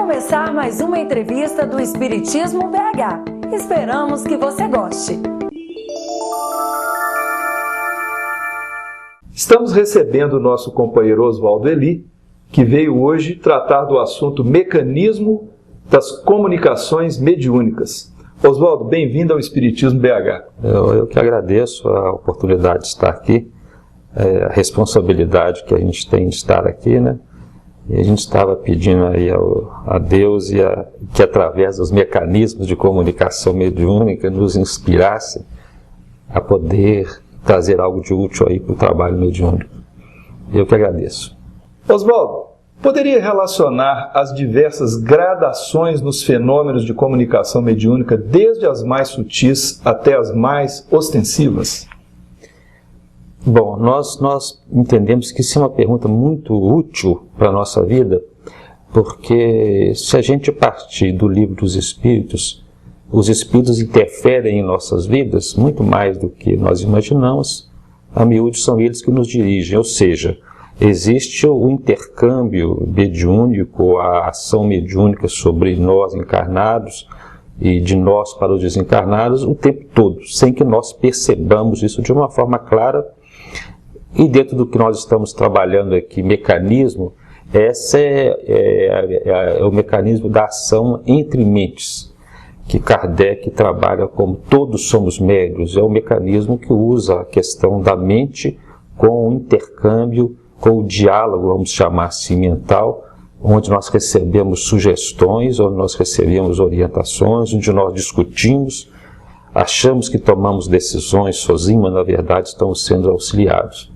começar mais uma entrevista do Espiritismo BH. Esperamos que você goste. Estamos recebendo o nosso companheiro Oswaldo Eli, que veio hoje tratar do assunto mecanismo das comunicações mediúnicas. Oswaldo, bem-vindo ao Espiritismo BH. Eu que agradeço a oportunidade de estar aqui, a responsabilidade que a gente tem de estar aqui, né? E a gente estava pedindo aí a Deus que através dos mecanismos de comunicação mediúnica nos inspirasse a poder trazer algo de útil aí para o trabalho mediúnico. Eu que agradeço. Oswaldo, poderia relacionar as diversas gradações nos fenômenos de comunicação mediúnica, desde as mais sutis até as mais ostensivas? Bom, nós entendemos que isso é uma pergunta muito útil para a nossa vida, porque se a gente partir do livro dos Espíritos, os Espíritos interferem em nossas vidas muito mais do que nós imaginamos. A miúde são eles que nos dirigem, ou seja, existe o intercâmbio mediúnico, a ação mediúnica sobre nós encarnados e de nós para os desencarnados o tempo todo, sem que nós percebamos isso de uma forma clara. E dentro do que nós estamos trabalhando aqui, mecanismo, esse é o mecanismo da ação entre mentes, que Kardec trabalha como todos somos médiuns. É o mecanismo que usa a questão da mente com o intercâmbio, com o diálogo, vamos chamar assim, mental, onde nós recebemos sugestões, onde nós recebemos orientações, onde nós discutimos, achamos que tomamos decisões sozinhos, mas na verdade estamos sendo auxiliados.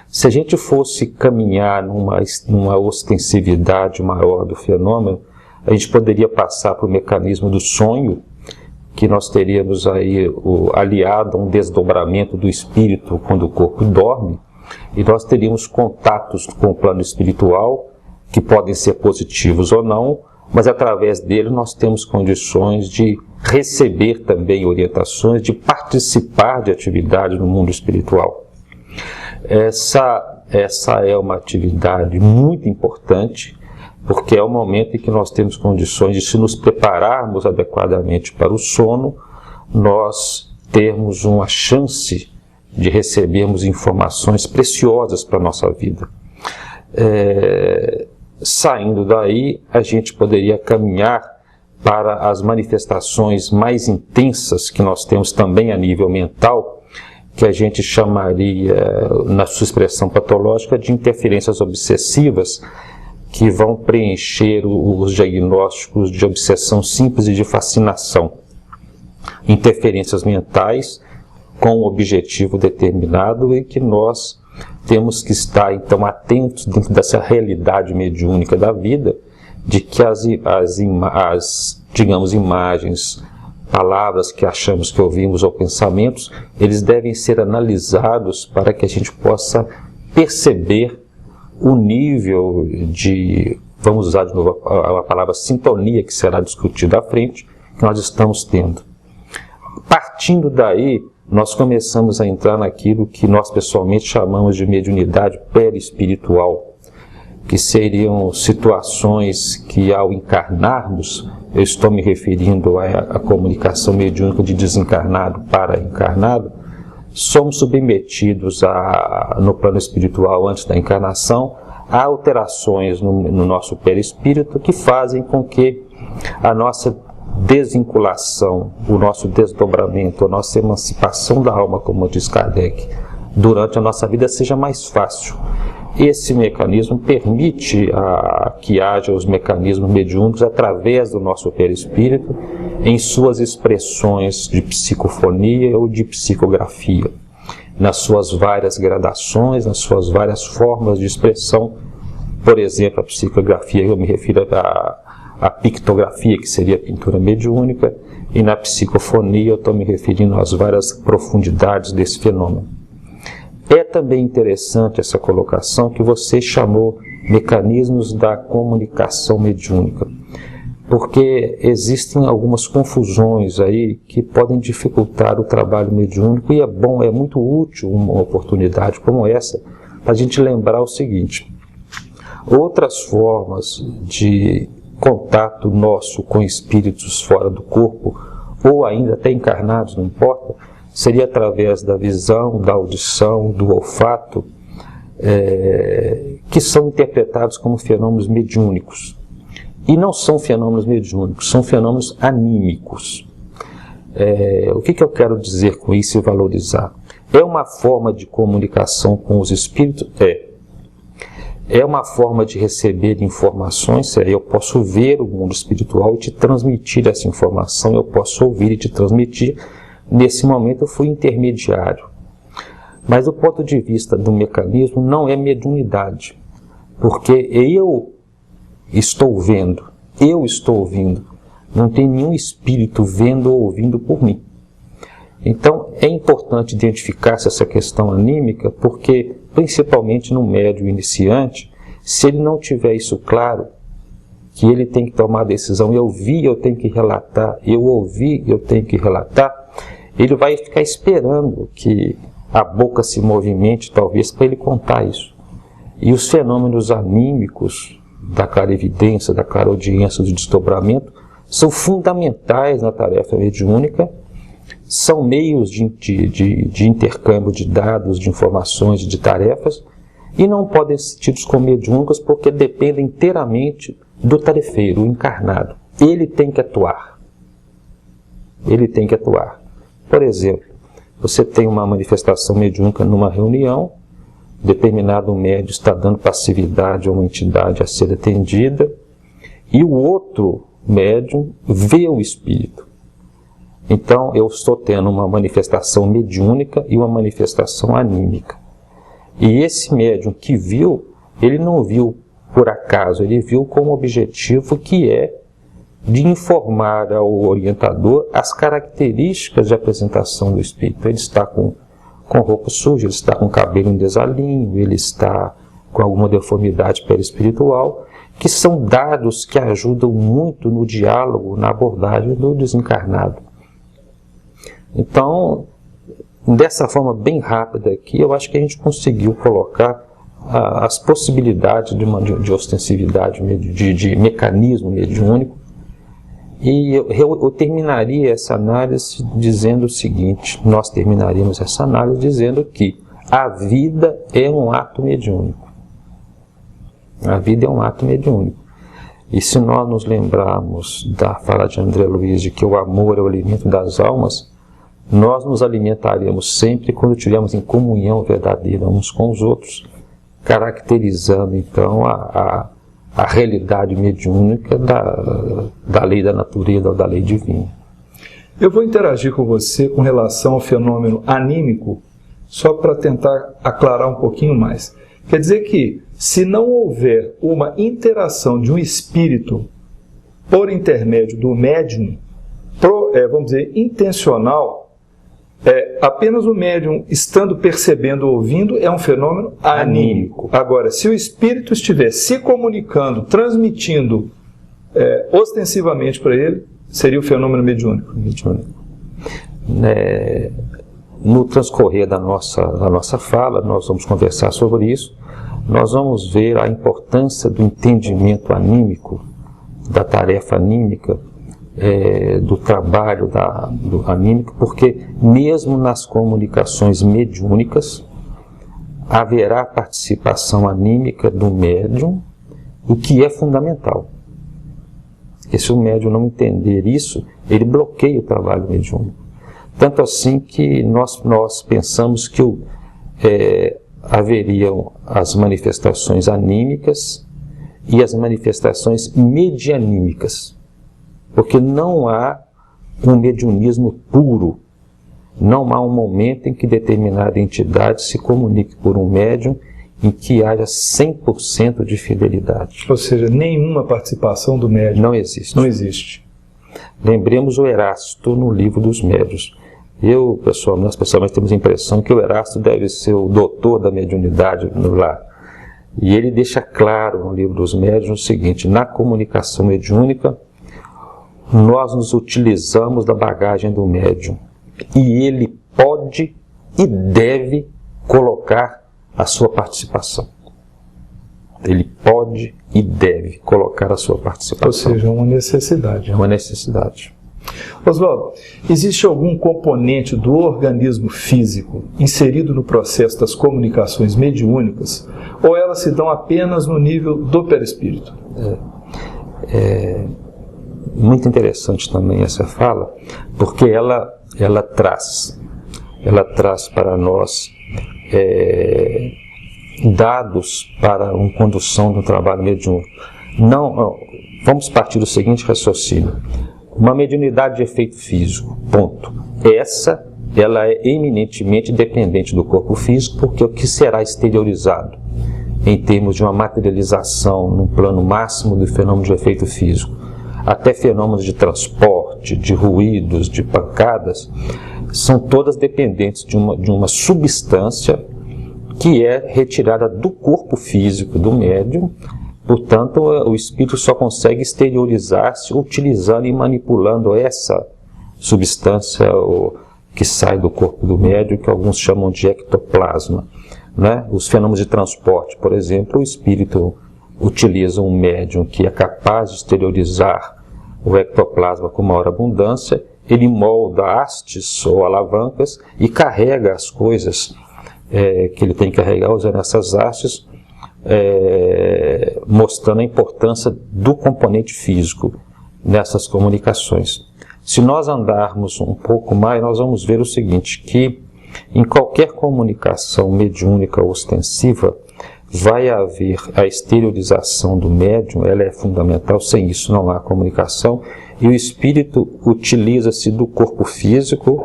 Se a gente fosse caminhar numa ostensividade maior do fenômeno, a gente poderia passar para o mecanismo do sonho, que nós teríamos aí aliado a um desdobramento do espírito quando o corpo dorme, e nós teríamos contatos com o plano espiritual, que podem ser positivos ou não, mas através dele nós temos condições de receber também orientações, de participar de atividade no mundo espiritual. Essa é uma atividade muito importante, porque é o momento em que nós temos condições de, se nos prepararmos adequadamente para o sono, nós termos uma chance de recebermos informações preciosas para a nossa vida. Saindo daí, a gente poderia caminhar para as manifestações mais intensas que nós temos também a nível mental, que a gente chamaria, na sua expressão patológica, de interferências obsessivas, que vão preencher os diagnósticos de obsessão simples e de fascinação. Interferências mentais com um objetivo determinado e que nós temos que estar, então, atentos dentro dessa realidade mediúnica da vida, de que digamos, imagens, palavras que achamos que ouvimos ou pensamentos, eles devem ser analisados para que a gente possa perceber o nível de, vamos usar de novo a palavra sintonia, que será discutida à frente, que nós estamos tendo. Partindo daí, nós começamos a entrar naquilo que nós pessoalmente chamamos de mediunidade perispiritual, que seriam situações que, ao encarnarmos, eu estou me referindo à comunicação mediúnica de desencarnado para encarnado, somos submetidos no plano espiritual antes da encarnação a alterações no nosso perispírito que fazem com que a nossa desvinculação, o nosso desdobramento, a nossa emancipação da alma, como diz Kardec, durante a nossa vida seja mais fácil. Esse mecanismo permite que haja os mecanismos mediúnicos através do nosso perispírito em suas expressões de psicofonia ou de psicografia, nas suas várias gradações, nas suas várias formas de expressão. Por exemplo, a psicografia, eu me refiro à pictografia, que seria a pintura mediúnica, e na psicofonia eu estou me referindo às várias profundidades desse fenômeno. É também interessante essa colocação que você chamou mecanismos da comunicação mediúnica, porque existem algumas confusões aí que podem dificultar o trabalho mediúnico, e é muito útil uma oportunidade como essa para a gente lembrar o seguinte: outras formas de contato nosso com espíritos fora do corpo, ou ainda até encarnados, não importa, seria através da visão, da audição, do olfato, que são interpretados como fenômenos mediúnicos. E não são fenômenos mediúnicos, são fenômenos anímicos. O que eu quero dizer com isso e valorizar? É uma forma de comunicação com os espíritos? É uma forma de receber informações? Eu posso ver o mundo espiritual e te transmitir essa informação, eu posso ouvir e te transmitir. Nesse momento eu fui intermediário. Mas do ponto de vista do mecanismo, não é mediunidade. Porque eu estou vendo, eu estou ouvindo. Não tem nenhum espírito vendo ou ouvindo por mim. Então é importante identificar essa questão anímica, porque principalmente no médium iniciante, se ele não tiver isso claro, que ele tem que tomar a decisão, eu vi, eu tenho que relatar, eu ouvi, eu tenho que relatar, ele vai ficar esperando que a boca se movimente, talvez, para ele contar isso. E os fenômenos anímicos da clarividência, da clareaudiência, do desdobramento, são fundamentais na tarefa mediúnica, são meios de intercâmbio de dados, de informações, de tarefas, e não podem ser tidos como mediúnicos porque dependem inteiramente do tarefeiro, o encarnado. Ele tem que atuar. Ele tem que atuar. Por exemplo, você tem uma manifestação mediúnica numa reunião, determinado médium está dando passividade a uma entidade a ser atendida, e o outro médium vê o espírito. Então eu estou tendo uma manifestação mediúnica e uma manifestação anímica. E esse médium que viu, ele não viu por acaso, ele viu com um objetivo que é de informar ao orientador as características de apresentação do espírito. Ele está com roupa suja, ele está com cabelo em desalinho, ele está com alguma deformidade perispiritual, que são dados que ajudam muito no diálogo, na abordagem do desencarnado. Então, dessa forma bem rápida aqui, eu acho que a gente conseguiu colocar as possibilidades de ostensividade, de mecanismo mediúnico. E eu terminaria essa análise dizendo o seguinte, nós terminaríamos essa análise dizendo que a vida é um ato mediúnico. A vida é um ato mediúnico. E se nós nos lembrarmos da fala de André Luiz de que o amor é o alimento das almas, nós nos alimentaremos sempre quando estivermos em comunhão verdadeira uns com os outros, caracterizando então a realidade mediúnica da lei da natureza ou da lei divina. Eu vou interagir com você com relação ao fenômeno anímico, só para tentar aclarar um pouquinho mais. Quer dizer que, se não houver uma interação de um espírito por intermédio do médium, vamos dizer, intencional, apenas o médium estando percebendo ou ouvindo é um fenômeno anímico. Agora, se o espírito estiver se comunicando, transmitindo ostensivamente para ele, seria o fenômeno mediúnico. No transcorrer da nossa fala, nós vamos conversar sobre isso, nós vamos ver a importância do entendimento anímico, da tarefa anímica, do trabalho do anímico, porque mesmo nas comunicações mediúnicas haverá participação anímica do médium, o que é fundamental. Porque se o médium não entender isso, ele bloqueia o trabalho mediúnico. Tanto assim que nós pensamos que haveriam as manifestações anímicas e as manifestações medianímicas. Porque não há um mediunismo puro, não há um momento em que determinada entidade se comunique por um médium em que haja 100% de fidelidade. Ou seja, nenhuma participação do médium. Não existe. Não existe. Lembremos o Erasto no livro dos médiuns. Nós pessoalmente temos a impressão que o Erasto deve ser o doutor da mediunidade lá. E ele deixa claro no livro dos médiuns o seguinte: na comunicação mediúnica, nós nos utilizamos da bagagem do médium e ele pode e deve colocar a sua participação. ele pode e deve colocar a sua participação. Ou seja, uma necessidade. É uma necessidade. Oswaldo, existe algum componente do organismo físico inserido no processo das comunicações mediúnicas, ou elas se dão apenas no nível do perispírito? Muito interessante também essa fala, porque ela traz para nós dados para uma condução do trabalho mediúnico. Vamos partir do seguinte raciocínio: uma mediunidade de efeito físico, ponto. Ela é eminentemente dependente do corpo físico, porque o que será exteriorizado em termos de uma materialização no plano máximo do fenômeno de efeito físico, até fenômenos de transporte, de ruídos, de pancadas, são todas dependentes de uma substância que é retirada do corpo físico do médium. Portanto, o espírito só consegue exteriorizar-se utilizando e manipulando essa substância que sai do corpo do médium, que alguns chamam de ectoplasma, né? Os fenômenos de transporte, por exemplo, o espírito utiliza um médium que é capaz de exteriorizar o ectoplasma com maior abundância, ele molda hastes ou alavancas e carrega as coisas que ele tem que carregar usando essas hastes, mostrando a importância do componente físico nessas comunicações. Se nós andarmos um pouco mais, nós vamos ver o seguinte, que em qualquer comunicação mediúnica ostensiva, vai haver a exteriorização do médium, ela é fundamental, sem isso não há comunicação, e o espírito utiliza-se do corpo físico,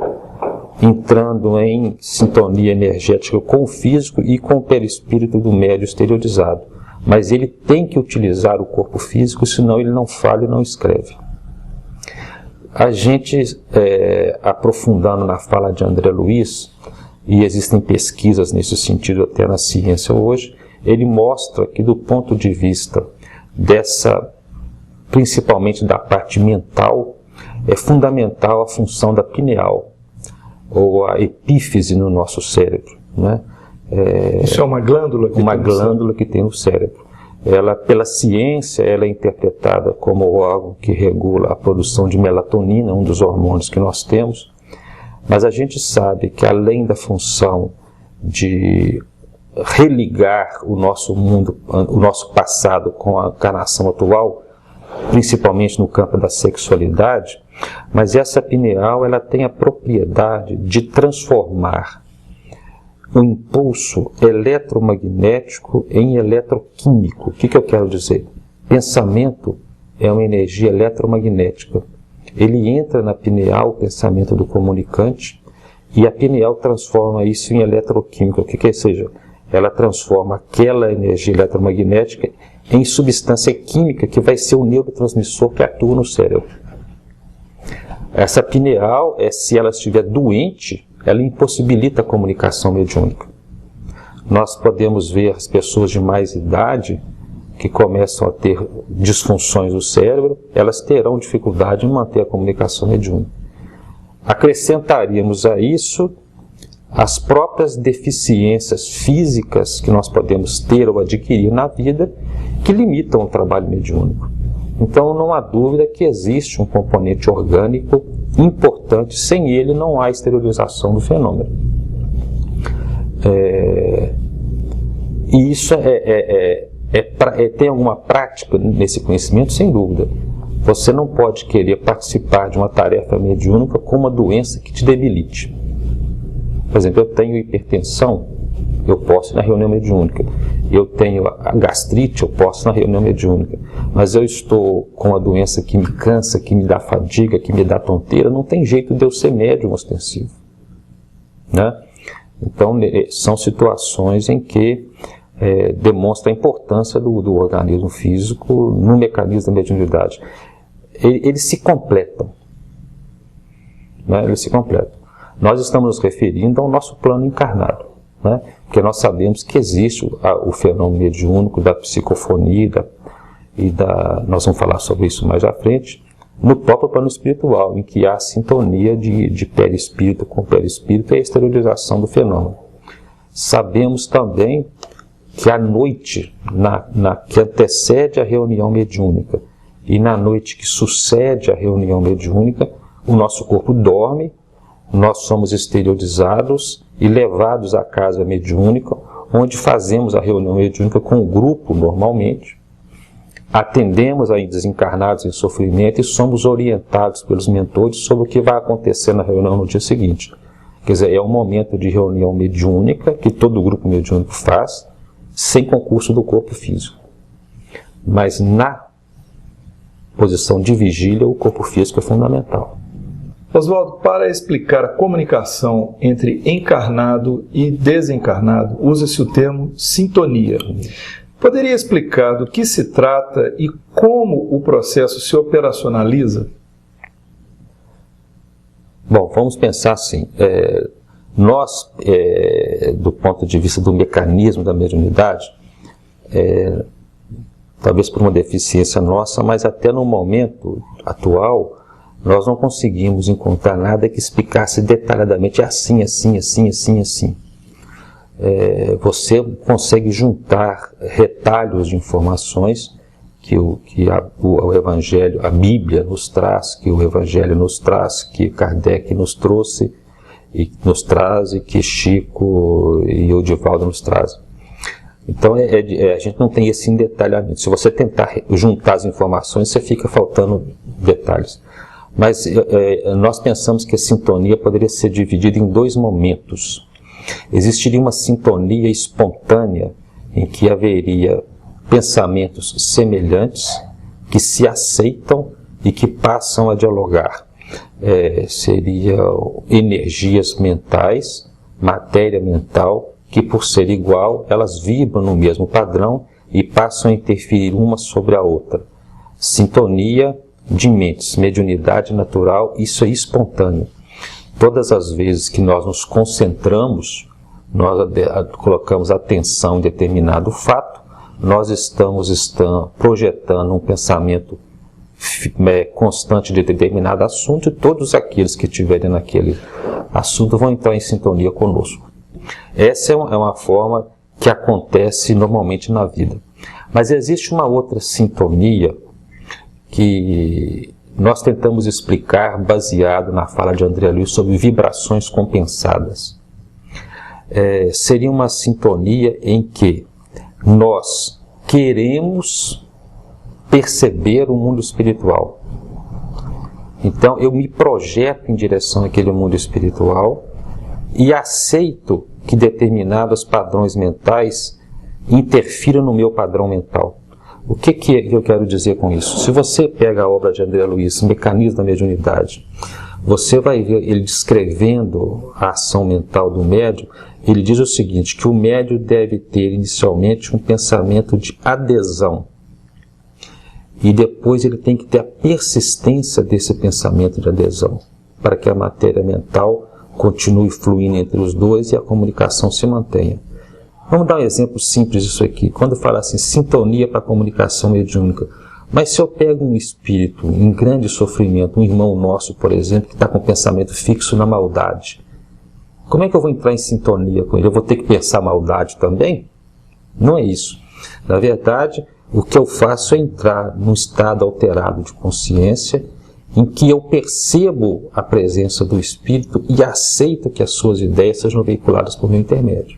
entrando em sintonia energética com o físico e com o perispírito do médium exteriorizado. Mas ele tem que utilizar o corpo físico, senão ele não fala e não escreve. A gente, aprofundando na fala de André Luiz, e existem pesquisas nesse sentido até na ciência hoje, ele mostra que do ponto de vista principalmente da parte mental, é fundamental a função da pineal, ou a epífise no nosso cérebro, né? Isso é uma glândula que tem no cérebro. Ela, pela ciência, ela é interpretada como o órgão que regula a produção de melatonina, um dos hormônios que nós temos, mas a gente sabe que além da função de religar o nosso mundo, o nosso passado com a encarnação atual, principalmente no campo da sexualidade, mas essa pineal ela tem a propriedade de transformar o impulso eletromagnético em eletroquímico. O que eu quero dizer? Pensamento é uma energia eletromagnética. Ele entra na pineal, o pensamento do comunicante, e a pineal transforma isso em eletroquímica. O que seja? Ela transforma aquela energia eletromagnética em substância química que vai ser o neurotransmissor que atua no cérebro. Essa pineal, se ela estiver doente, ela impossibilita a comunicação mediúnica. Nós podemos ver as pessoas de mais idade que começam a ter disfunções do cérebro, elas terão dificuldade em manter a comunicação mediúnica. Acrescentaríamos a isso as próprias deficiências físicas que nós podemos ter ou adquirir na vida que limitam o trabalho mediúnico. Então não há dúvida que existe um componente orgânico importante, sem ele não há exteriorização do fenômeno. E isso tem alguma prática nesse conhecimento? Sem dúvida. Você não pode querer participar de uma tarefa mediúnica com uma doença que te debilite. Por exemplo, eu tenho hipertensão, eu posso ir na reunião mediúnica. Eu tenho a gastrite, eu posso ir na reunião mediúnica. Mas eu estou com uma doença que me cansa, que me dá fadiga, que me dá tonteira, não tem jeito de eu ser médium ostensivo, né? Então, são situações em que demonstra a importância do organismo físico no mecanismo da mediunidade. Eles se completam, né? Eles se completam. Nós estamos nos referindo ao nosso plano encarnado, né? Porque nós sabemos que existe o fenômeno mediúnico da psicofonia nós vamos falar sobre isso mais à frente, no próprio plano espiritual, em que há a sintonia de perispírito com perispírito e a exteriorização do fenômeno. Sabemos também que a noite que antecede a reunião mediúnica e na noite que sucede a reunião mediúnica, o nosso corpo dorme, nós somos exteriorizados e levados à casa mediúnica, onde fazemos a reunião mediúnica com o grupo normalmente, atendemos a desencarnados em sofrimento e somos orientados pelos mentores sobre o que vai acontecer na reunião no dia seguinte. Quer dizer, é um momento de reunião mediúnica que todo grupo mediúnico faz, sem concurso do corpo físico. Mas na posição de vigília, o corpo físico é fundamental. Oswaldo, para explicar a comunicação entre encarnado e desencarnado, usa-se o termo sintonia. Poderia explicar do que se trata e como o processo se operacionaliza? Bom, vamos pensar assim. Nós, do ponto de vista do mecanismo da mediunidade, talvez por uma deficiência nossa, mas até no momento atual, nós não conseguimos encontrar nada que explicasse detalhadamente assim. Você consegue juntar retalhos de informações que o Evangelho, a Bíblia nos traz, que o Evangelho nos traz, que Kardec nos trouxe e nos traz, e que Chico e o Divaldo nos trazem. Então a gente não tem esse detalhamento. Se você tentar juntar as informações, você fica faltando detalhes. Mas nós pensamos que a sintonia poderia ser dividida em dois momentos. Existiria uma sintonia espontânea em que haveria pensamentos semelhantes que se aceitam e que passam a dialogar. Seriam energias mentais, matéria mental, que por ser igual, elas vibram no mesmo padrão e passam a interferir uma sobre a outra. Sintonia de mentes, mediunidade natural, isso é espontâneo. Todas as vezes que nós nos concentramos, nós colocamos atenção em determinado fato, nós estamos projetando um pensamento constante de determinado assunto, e todos aqueles que estiverem naquele assunto vão entrar em sintonia conosco. Essa é uma forma que acontece normalmente na vida. Mas existe uma outra sintonia que nós tentamos explicar baseado na fala de André Luiz sobre vibrações compensadas. Seria uma sintonia em que nós queremos perceber o mundo espiritual. Então eu me projeto em direção àquele mundo espiritual e aceito que determinados padrões mentais interfiram no meu padrão mental. O que eu quero dizer com isso? Se você pega a obra de André Luiz, Mecanismo da Mediunidade, você vai ver ele descrevendo a ação mental do médium. Ele diz o seguinte, que o médium deve ter inicialmente um pensamento de adesão. E depois ele tem que ter a persistência desse pensamento de adesão, para que a matéria mental continue fluindo entre os dois e a comunicação se mantenha. Vamos dar um exemplo simples disso aqui. Quando fala assim, sintonia para a comunicação mediúnica. Mas se eu pego um espírito em grande sofrimento, um irmão nosso, por exemplo, que está com o pensamento fixo na maldade, como é que eu vou entrar em sintonia com ele? Eu vou ter que pensar maldade também? Não é isso. Na verdade, o que eu faço é entrar num estado alterado de consciência, em que eu percebo a presença do espírito e aceito que as suas ideias sejam veiculadas por meu intermédio.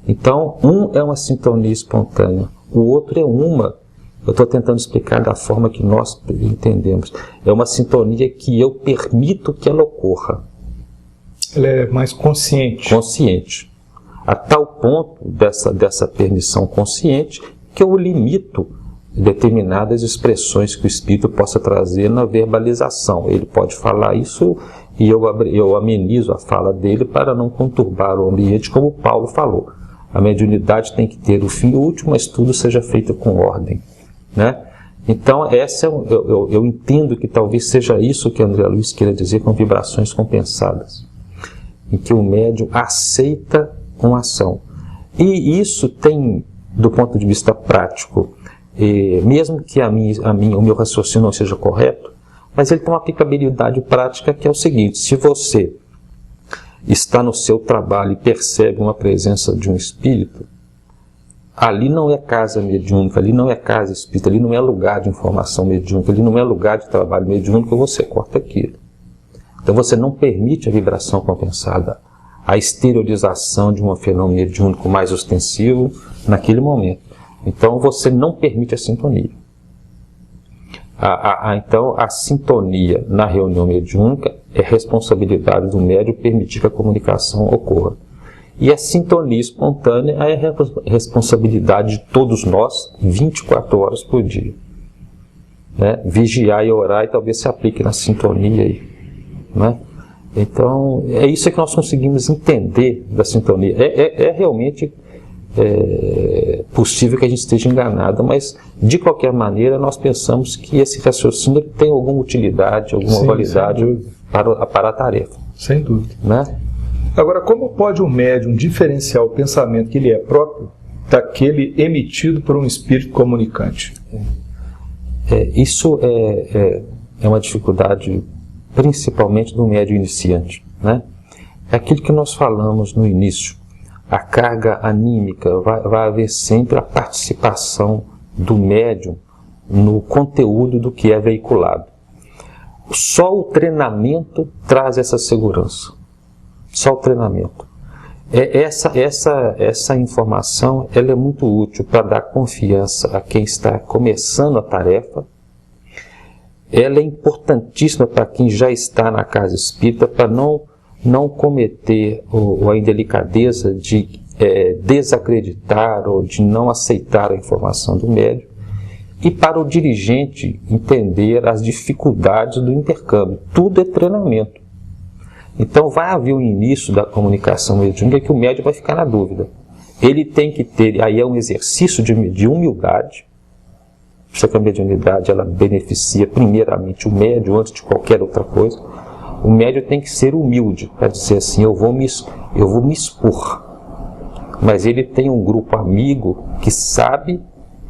Então, um é uma sintonia espontânea, o outro é eu estou tentando explicar da forma que nós entendemos, é uma sintonia que eu permito que ela ocorra. Ela é mais consciente. Consciente. A tal ponto dessa permissão consciente que eu limito determinadas expressões que o espírito possa trazer na verbalização. Ele pode falar isso e eu amenizo a fala dele para não conturbar o ambiente, como Paulo falou. A mediunidade tem que ter o fim último, mas tudo seja feito com ordem, né? Então, eu entendo que talvez seja isso que André Luiz queira dizer com vibrações compensadas, em que o médium aceita uma ação. E isso tem, do ponto de vista prático, mesmo que o meu raciocínio não seja correto, mas ele tem uma aplicabilidade prática que é o seguinte: se você está no seu trabalho e percebe uma presença de um espírito, ali não é casa mediúnica, ali não é casa espírita, ali não é lugar de informação mediúnica, ali não é lugar de trabalho mediúnico, você corta aquilo. Então você não permite a vibração compensada, a exteriorização de um fenômeno mediúnico mais ostensivo naquele momento. Então você não permite a sintonia. Então a sintonia na reunião mediúnica é responsabilidade do médium permitir que a comunicação ocorra. E a sintonia espontânea é a responsabilidade de todos nós 24 horas por dia. Né? Vigiar e orar e talvez se aplique na sintonia aí. Né? Então é isso que nós conseguimos entender da sintonia. É realmente possível que a gente esteja enganado, mas de qualquer maneira nós pensamos que esse raciocínio tem alguma utilidade, alguma validade para a tarefa. Sem dúvida. Né? Agora, como pode um médium diferenciar o pensamento que lhe é próprio daquele emitido por um espírito comunicante? Isso é uma dificuldade principalmente do médium iniciante. Né? É aquilo que nós falamos no início. A carga anímica, vai haver sempre a participação do médium no conteúdo do que é veiculado. Só o treinamento traz essa segurança. Só o treinamento. Essa informação ela é muito útil para dar confiança a quem está começando a tarefa. Ela é importantíssima para quem já está na casa espírita, para não cometer a indelicadeza de desacreditar ou de não aceitar a informação do médium, e para o dirigente entender as dificuldades do intercâmbio. Tudo é treinamento. Então vai haver o início da comunicação mediúnica que o médium vai ficar na dúvida. Ele tem que ter, aí é um exercício de humildade. Só que a mediunidade ela beneficia primeiramente o médium antes de qualquer outra coisa. O médium tem que ser humilde para dizer assim, eu vou me expor. Mas ele tem um grupo amigo que sabe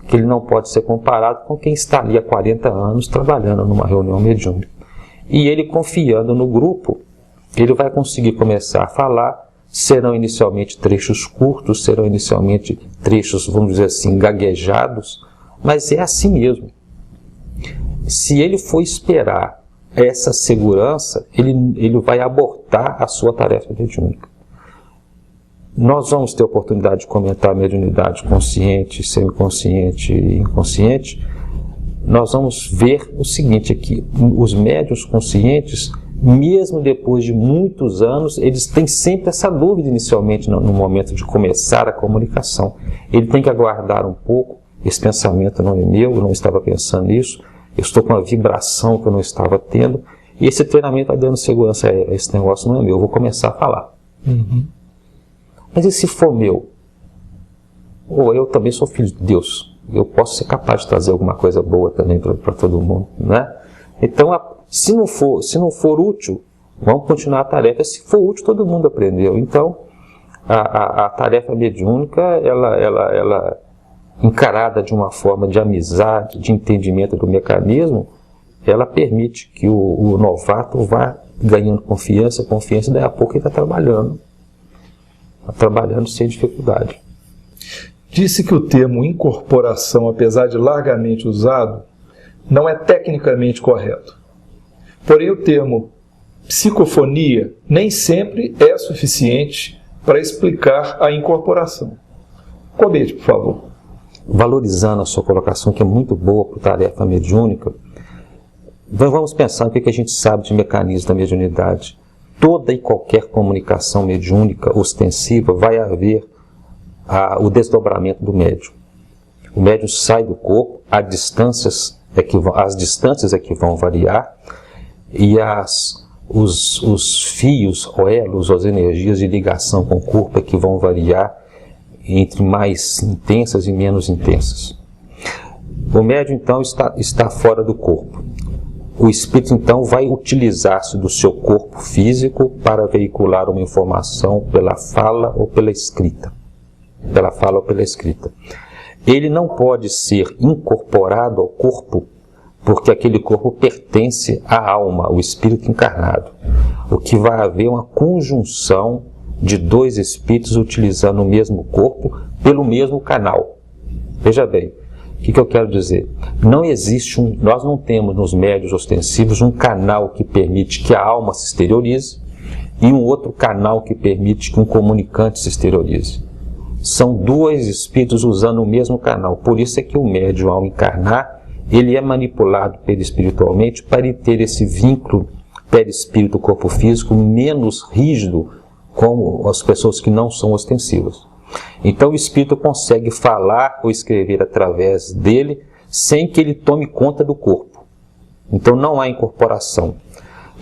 que ele não pode ser comparado com quem está ali há 40 anos trabalhando numa reunião mediúnica. E ele confiando no grupo, ele vai conseguir começar a falar. Serão inicialmente trechos curtos, serão inicialmente trechos, vamos dizer assim, gaguejados, mas é assim mesmo. Se ele for esperar essa segurança, ele vai abortar a sua tarefa mediúnica. Nós vamos ter a oportunidade de comentar a mediunidade consciente, semiconsciente e inconsciente. Nós vamos ver o seguinte aqui, os médiuns conscientes, mesmo depois de muitos anos, eles têm sempre essa dúvida inicialmente no momento de começar a comunicação. Ele tem que aguardar um pouco, esse pensamento não é meu, eu não estava pensando nisso, eu estou com uma vibração que eu não estava tendo, e esse treinamento vai dando segurança, esse negócio não é meu, eu vou começar a falar. Uhum. Mas e se for meu? Ou eu também sou filho de Deus, eu posso ser capaz de trazer alguma coisa boa também para todo mundo, né? Então, se não for útil, vamos continuar a tarefa. Se for útil, todo mundo aprendeu. Então, a tarefa mediúnica, ela encarada de uma forma de amizade, de entendimento do mecanismo, ela permite que o novato vá ganhando confiança, e daí a pouco ele está trabalhando sem dificuldade. Disse que o termo incorporação, apesar de largamente usado, não é tecnicamente correto. Porém, o termo psicofonia nem sempre é suficiente para explicar a incorporação. Comente, por favor. Valorizando a sua colocação, que é muito boa para a tarefa mediúnica, vamos pensar no que a gente sabe de mecanismo da mediunidade. Toda e qualquer comunicação mediúnica ostensiva vai haver o desdobramento do médium. O médium sai do corpo, as distâncias é que vão variar, e os fios, ou elos, as energias de ligação com o corpo é que vão variar entre mais intensas e menos intensas. O médium, então, está fora do corpo. O espírito, então, vai utilizar-se do seu corpo físico para veicular uma informação pela fala ou pela escrita. Ele não pode ser incorporado ao corpo porque aquele corpo pertence à alma, ao espírito encarnado. O que vai haver uma conjunção de dois espíritos utilizando o mesmo corpo pelo mesmo canal. Veja bem, o que eu quero dizer? Não existe nós não temos nos médiuns ostensivos um canal que permite que a alma se exteriorize e um outro canal que permite que um comunicante se exteriorize. São dois espíritos usando o mesmo canal. Por isso é que o médium, ao encarnar, ele é manipulado perispiritualmente para ele ter esse vínculo perispírito-corpo físico menos rígido como as pessoas que não são ostensivas. Então o espírito consegue falar ou escrever através dele sem que ele tome conta do corpo. Então não há incorporação.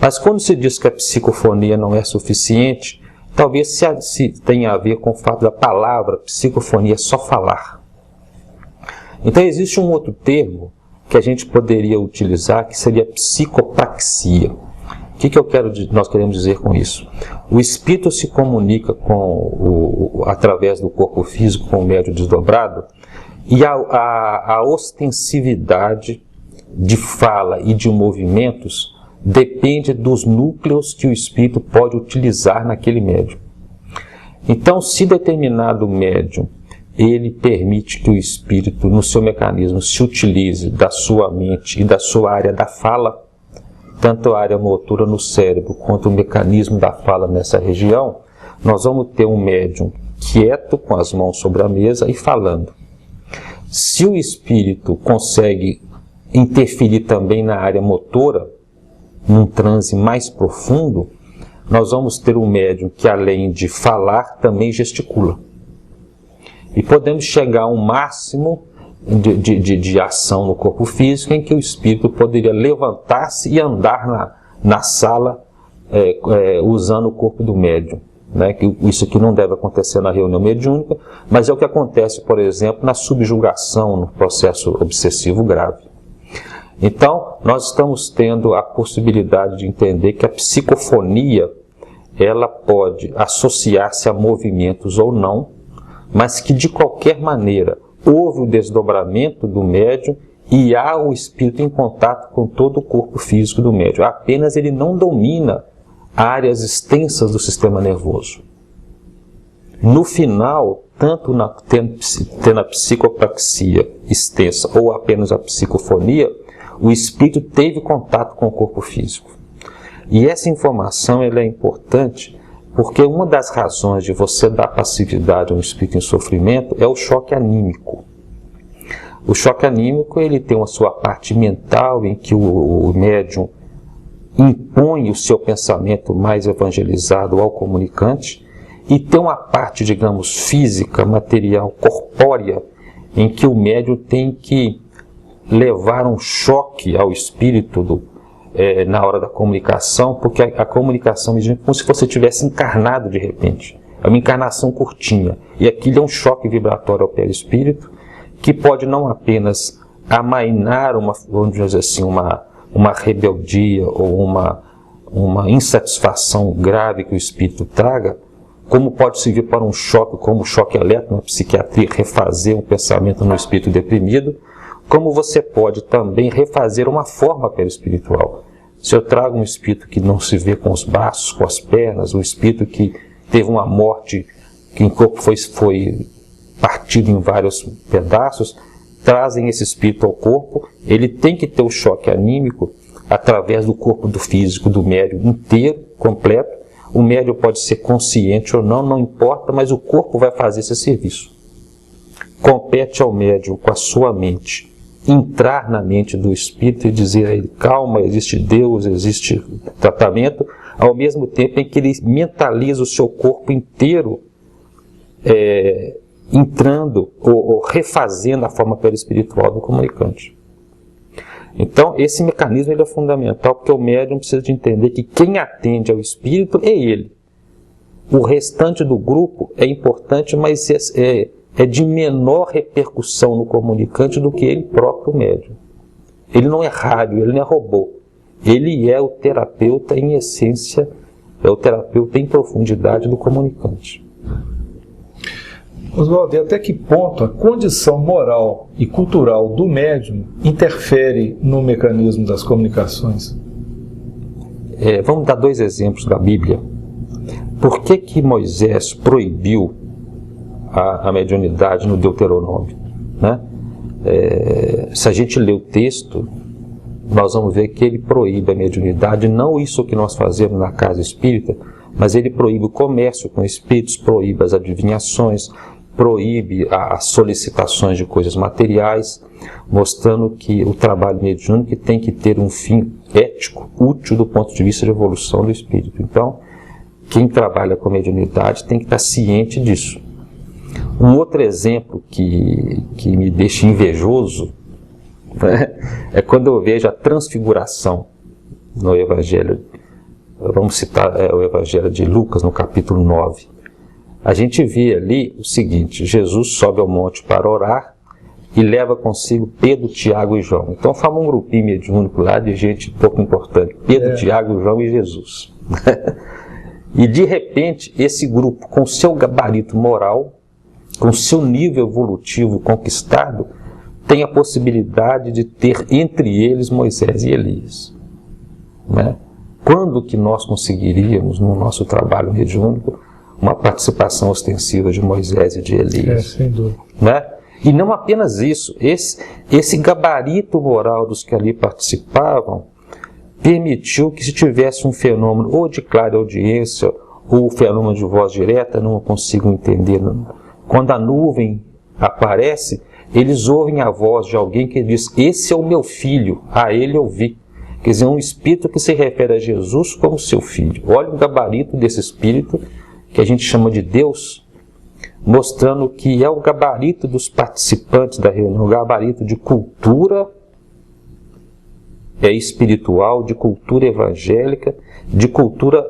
Mas quando se diz que a psicofonia não é suficiente, talvez se tenha a ver com o fato da palavra psicofonia só falar. Então existe um outro termo que a gente poderia utilizar, que seria psicopraxia. O que nós queremos dizer com isso? O espírito se comunica através do corpo físico com o médium desdobrado, e a ostensividade de fala e de movimentos depende dos núcleos que o espírito pode utilizar naquele médium. Então, se determinado médium ele permite que o espírito, no seu mecanismo, se utilize da sua mente e da sua área da fala, tanto a área motora no cérebro quanto o mecanismo da fala nessa região, nós vamos ter um médium quieto, com as mãos sobre a mesa e falando. Se o espírito consegue interferir também na área motora, num transe mais profundo, nós vamos ter um médium que, além de falar, também gesticula. E podemos chegar a um máximo de ação no corpo físico em que o espírito poderia levantar-se e andar na sala usando o corpo do médium. Né? Isso aqui não deve acontecer na reunião mediúnica, mas é o que acontece, por exemplo, na subjugação, no processo obsessivo grave. Então, nós estamos tendo a possibilidade de entender que a psicofonia ela pode associar-se a movimentos ou não, mas que de qualquer maneira houve o desdobramento do médium e há o espírito em contato com todo o corpo físico do médium. Apenas ele não domina áreas extensas do sistema nervoso. No final, tanto tendo a psicopraxia extensa ou apenas a psicofonia, o espírito teve contato com o corpo físico. E essa informação ela é importante porque uma das razões de você dar passividade a um espírito em sofrimento é o choque anímico. O choque anímico ele tem a sua parte mental em que o médium impõe o seu pensamento mais evangelizado ao comunicante e tem uma parte, digamos, física, material, corpórea, em que o médium tem que levar um choque ao espírito na hora da comunicação, porque a comunicação é como se você tivesse encarnado de repente. É uma encarnação curtinha. E aquilo é um choque vibratório ao perispírito, que pode não apenas amainar vamos dizer assim, uma rebeldia ou uma insatisfação grave que o espírito traga, como pode servir para um choque, como o choque elétrico na psiquiatria, refazer um pensamento no espírito deprimido, como você pode também refazer uma forma perispiritual. Se eu trago um espírito que não se vê com os braços, com as pernas, um espírito que teve uma morte, que o corpo foi partido em vários pedaços, trazem esse espírito ao corpo, ele tem que ter o choque anímico através do corpo do físico, do médium inteiro, completo. O médium pode ser consciente ou não, não importa, mas o corpo vai fazer esse serviço. Compete ao médium, com a sua mente, entrar na mente do espírito e dizer a ele, calma, existe Deus, existe tratamento, ao mesmo tempo em que ele mentaliza o seu corpo inteiro entrando ou refazendo a forma perispiritual do comunicante. Então, esse mecanismo ele é fundamental, porque o médium precisa de entender que quem atende ao espírito é ele. O restante do grupo é importante, mas é de menor repercussão no comunicante do que ele próprio médium. Ele não é rádio, ele não é robô. Ele é o terapeuta em essência, é o terapeuta em profundidade do comunicante. Oswaldo, e até que ponto a condição moral e cultural do médium interfere no mecanismo das comunicações? Vamos dar 2 exemplos da Bíblia. Por que Moisés proibiu a mediunidade no Deuteronômio? Né? Se a gente ler o texto, nós vamos ver que ele proíbe a mediunidade, não isso que nós fazemos na casa espírita, mas ele proíbe o comércio com espíritos, proíbe as adivinhações, proíbe as solicitações de coisas materiais, mostrando que o trabalho mediúnico tem que ter um fim ético, útil do ponto de vista de evolução do espírito. Então, quem trabalha com mediunidade tem que estar ciente disso. Um outro exemplo que me deixa invejoso, né, é quando eu vejo a transfiguração no Evangelho. Vamos citar o Evangelho de Lucas, no capítulo 9. A gente vê ali o seguinte: Jesus sobe ao monte para orar e leva consigo Pedro, Tiago e João. Então forma um grupinho mediúnico lá de gente pouco importante. Pedro, Tiago, João e Jesus. E de repente esse grupo, com seu gabarito moral, com seu nível evolutivo conquistado, tem a possibilidade de ter entre eles Moisés e Elias. Né? Quando que nós conseguiríamos, no nosso trabalho mediúnico, uma participação ostensiva de Moisés e de Elias? Sem dúvida. Né? E não apenas isso, esse gabarito moral dos que ali participavam permitiu que, se tivesse um fenômeno ou de clara audiência ou fenômeno de voz direta, não consigo entender, não. Quando a nuvem aparece, eles ouvem a voz de alguém que diz: esse é o meu filho, a ele eu vi. Quer dizer, um espírito que se refere a Jesus como seu filho. Olha o gabarito desse espírito, que a gente chama de Deus, mostrando que é o gabarito dos participantes da reunião, o gabarito de cultura espiritual, de cultura evangélica, de cultura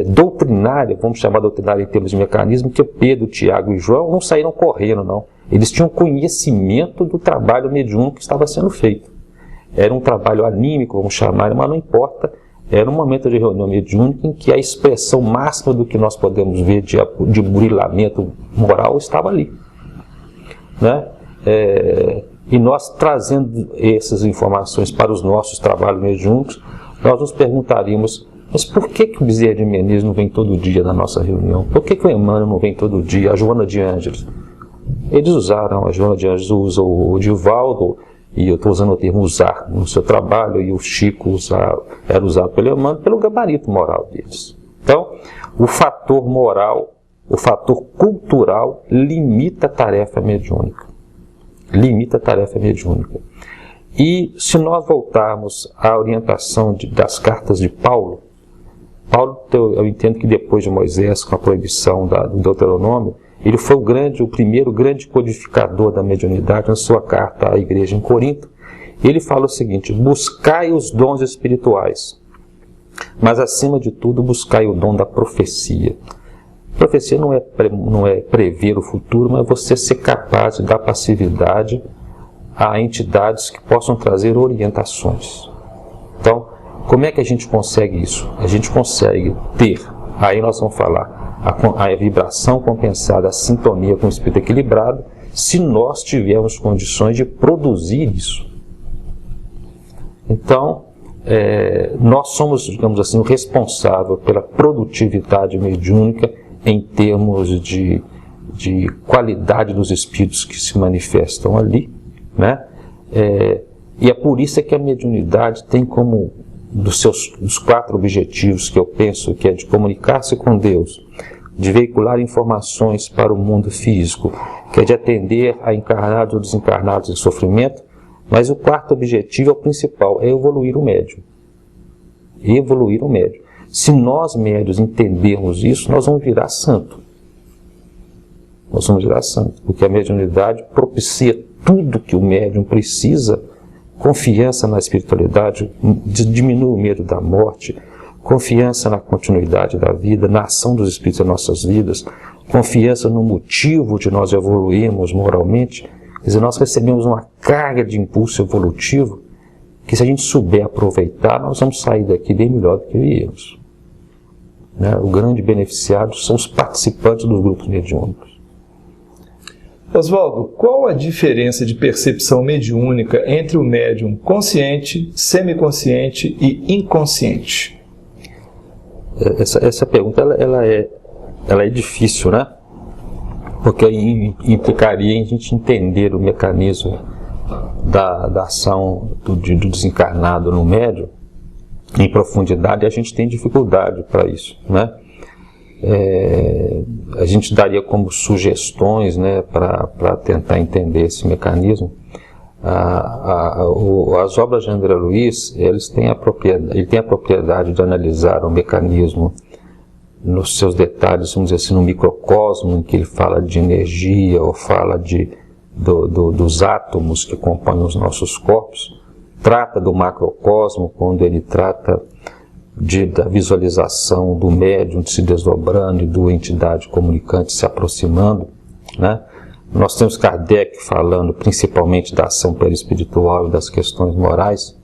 doutrinária, vamos chamar doutrinária em termos de mecanismo, que Pedro, Tiago e João não saíram correndo, não. Eles tinham conhecimento do trabalho mediúnico que estava sendo feito. Era um trabalho anímico, vamos chamar, mas não importa. Era um momento de reunião mediúnica em que a expressão máxima do que nós podemos ver de burilamento moral estava ali. Né? E nós, trazendo essas informações para os nossos trabalhos mediúnicos, nós nos perguntaríamos: mas por que o Bezerra de Menezes não vem todo dia na nossa reunião? Por que o Emmanuel não vem todo dia? A Joana de Ângeles? Eles usaram, a Joana de Ângeles usa o Divaldo, e eu estou usando o termo usar no seu trabalho, e o Chico era usado pelo Emmanuel, pelo gabarito moral deles. Então, o fator moral, o fator cultural limita a tarefa mediúnica. Limita a tarefa mediúnica. E se nós voltarmos à orientação das cartas de Paulo, eu entendo que depois de Moisés, com a proibição do Deuteronômio, ele foi o primeiro grande codificador da mediunidade na sua carta à igreja em Corinto. Ele fala o seguinte: buscai os dons espirituais, mas acima de tudo buscai o dom da profecia. Profecia não é prever o futuro, mas você ser capaz de dar passividade a entidades que possam trazer orientações. Então, como é que a gente consegue isso? A gente consegue ter, aí nós vamos falar, a vibração compensada, a sintonia com o espírito equilibrado, se nós tivermos condições de produzir isso. Então, nós somos, digamos assim, o responsável pela produtividade mediúnica em termos de qualidade dos espíritos que se manifestam ali, né? E é por isso que a mediunidade tem como dos 4 objetivos que eu penso, que é de comunicar-se com Deus, de veicular informações para o mundo físico, que é de atender a encarnados ou desencarnados em sofrimento, mas o 4º objetivo é o principal, é evoluir o médium. Evoluir o médium. Se nós médios entendermos isso, nós vamos virar santo. Nós vamos virar santo, porque a mediunidade propicia tudo que o médium precisa: confiança na espiritualidade, diminui o medo da morte, confiança na continuidade da vida, na ação dos espíritos em nossas vidas, confiança no motivo de nós evoluirmos moralmente. Quer dizer, nós recebemos uma carga de impulso evolutivo que, se a gente souber aproveitar, nós vamos sair daqui bem melhor do que viemos. né? O grande beneficiado são os participantes dos grupos mediúnicos. Oswaldo, qual a diferença de percepção mediúnica entre o médium consciente, semiconsciente e inconsciente? Essa pergunta ela é difícil, né? Porque implicaria em a gente entender o mecanismo da ação do desencarnado no médium em profundidade, e a gente tem dificuldade para isso, né? A gente daria como sugestões, né, para tentar entender esse mecanismo. As obras de André Luiz, ele tem a propriedade de analisar o mecanismo nos seus detalhes, vamos dizer assim, no microcosmo, em que ele fala de energia ou fala dos átomos que compõem os nossos corpos. Trata do macrocosmo, quando ele trata da visualização do médium se desdobrando e da entidade comunicante se aproximando, né? Nós temos Kardec falando principalmente da ação perispiritual e das questões morais.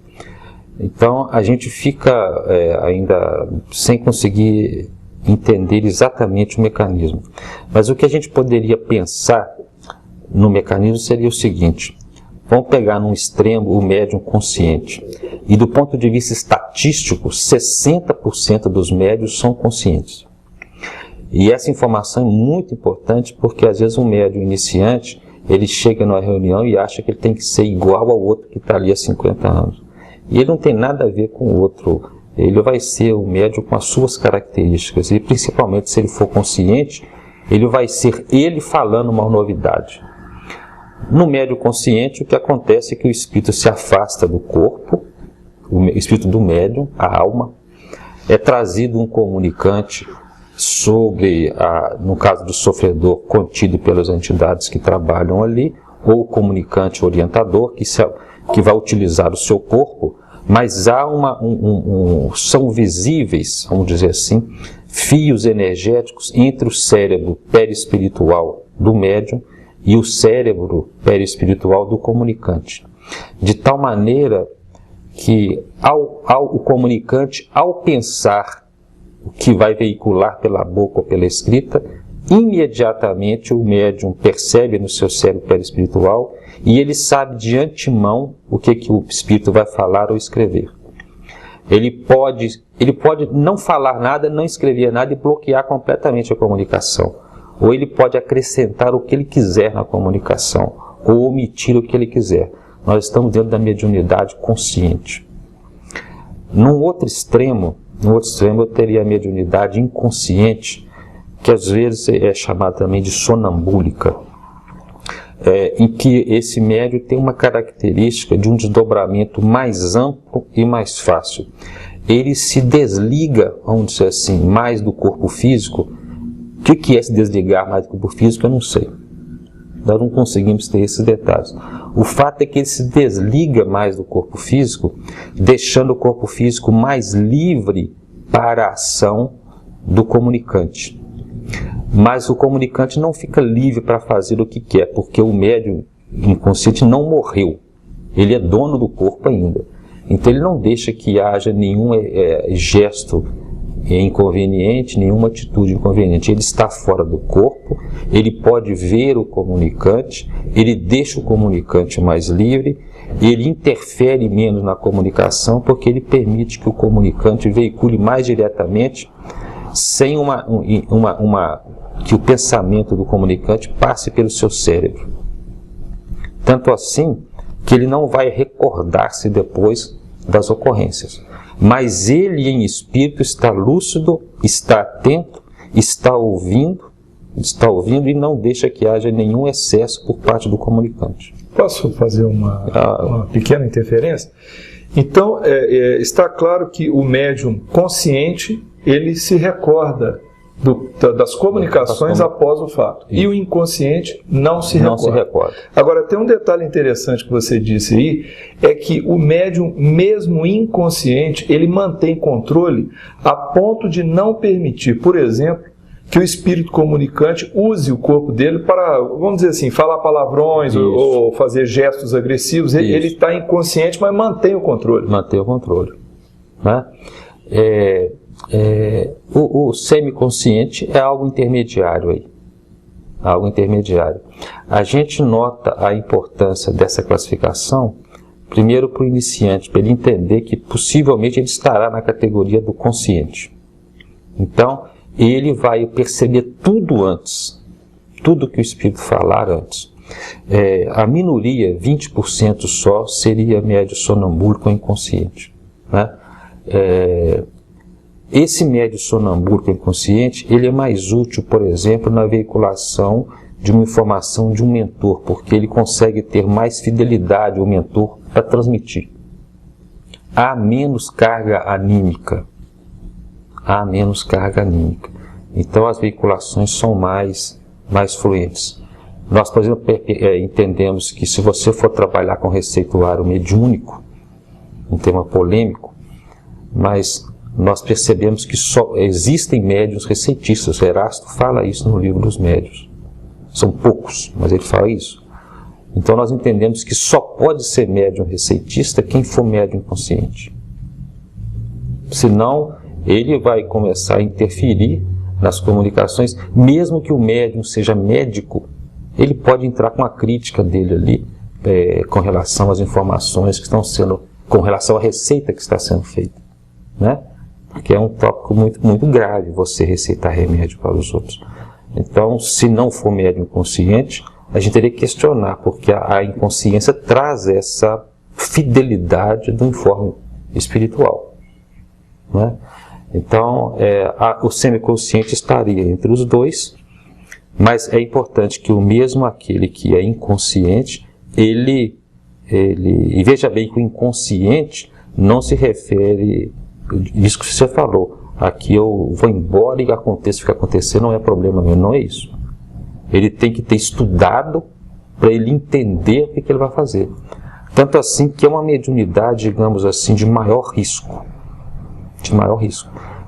Então a gente fica ainda sem conseguir entender exatamente o mecanismo. Mas o que a gente poderia pensar no mecanismo seria o seguinte: vamos pegar num extremo o médium consciente. E do ponto de vista estatístico, 60% dos médiuns são conscientes. E essa informação é muito importante porque às vezes um médium iniciante, ele chega numa reunião e acha que ele tem que ser igual ao outro que está ali há 50 anos. E ele não tem nada a ver com o outro. Ele vai ser o médium com as suas características. E principalmente se ele for consciente, ele vai ser ele falando uma novidade. No médium consciente, o que acontece é que o espírito se afasta do corpo, o espírito do médium, a alma, é trazido um comunicante sobre, no caso do sofredor, contido pelas entidades que trabalham ali, ou o comunicante orientador, que vai utilizar o seu corpo, mas há são visíveis, vamos dizer assim, fios energéticos entre o cérebro perispiritual do médium e o cérebro perispiritual do comunicante. De tal maneira que o comunicante, ao pensar o que vai veicular pela boca ou pela escrita, imediatamente o médium percebe no seu cérebro perispiritual e ele sabe de antemão o que o espírito vai falar ou escrever. Ele pode não falar nada, não escrever nada e bloquear completamente a comunicação. Ou ele pode acrescentar o que ele quiser na comunicação, ou omitir o que ele quiser. Nós estamos dentro da mediunidade consciente. Num outro extremo eu teria a mediunidade inconsciente, que às vezes é chamada também de sonambúlica, em que esse médium tem uma característica de um desdobramento mais amplo e mais fácil. Ele se desliga, vamos dizer assim, mais do corpo físico. O que é se desligar mais do corpo físico, eu não sei. Nós não conseguimos ter esses detalhes. O fato é que ele se desliga mais do corpo físico, deixando o corpo físico mais livre para a ação do comunicante. Mas o comunicante não fica livre para fazer o que quer, porque o médium inconsciente não morreu. Ele é dono do corpo ainda. Então ele não deixa que haja nenhum gesto inconveniente, nenhuma atitude inconveniente. Ele está fora do corpo, ele pode ver o comunicante, ele deixa o comunicante mais livre, ele interfere menos na comunicação porque ele permite que o comunicante veicule mais diretamente, sem que o pensamento do comunicante passe pelo seu cérebro. Tanto assim que ele não vai recordar-se depois das ocorrências. Mas ele em espírito está lúcido, está atento, está ouvindo e não deixa que haja nenhum excesso por parte do comunicante. Posso fazer uma pequena interferência? Então, está claro que o médium consciente, ele se recorda das comunicações após o fato. Isso. E o inconsciente não se recorda. Agora, tem um detalhe interessante que você disse aí, é que o médium, mesmo inconsciente, ele mantém controle a ponto de não permitir, por exemplo, que o espírito comunicante use o corpo dele para, vamos dizer assim, falar palavrões ou fazer gestos agressivos. Ele está inconsciente, mas mantém o controle. Mantém o controle. Né? o semiconsciente é algo intermediário aí. Algo intermediário. A gente nota a importância dessa classificação, primeiro para o iniciante, para ele entender que possivelmente ele estará na categoria do consciente. Então, ele vai perceber tudo antes, tudo que o Espírito falar antes. A minoria, 20% só, seria médio sonambúlico ou inconsciente, né? Esse médio sonambúlico inconsciente, ele é mais útil, por exemplo, na veiculação de uma informação de um mentor, porque ele consegue ter mais fidelidade ao mentor para transmitir. Há menos carga anímica. Então as veiculações são mais fluentes. Nós, por exemplo, entendemos que se você for trabalhar com receituário mediúnico, um tema polêmico, mas nós percebemos que só existem médiuns receitistas. Erasto fala isso no livro dos médiuns. São poucos, mas ele fala isso. Então nós entendemos que só pode ser médium receitista quem for médium consciente. Senão, ele vai começar a interferir nas comunicações, mesmo que o médium seja médico, ele pode entrar com a crítica dele ali, com relação às informações que estão sendo, com relação à receita que está sendo feita, né? Porque é um tópico muito grave você receitar remédio para os outros. Então, se não for médium consciente, a gente teria que questionar, porque a inconsciência traz essa fidelidade do informe espiritual, né? Então, o semiconsciente estaria entre os dois, mas é importante que o mesmo aquele que é inconsciente, e veja bem que o inconsciente não se refere, isso que você falou, aqui eu vou embora e aconteça o que acontecer, não é problema meu, não é isso. Ele tem que ter estudado para ele entender o que ele vai fazer. Tanto assim que é uma mediunidade, digamos assim, de maior risco.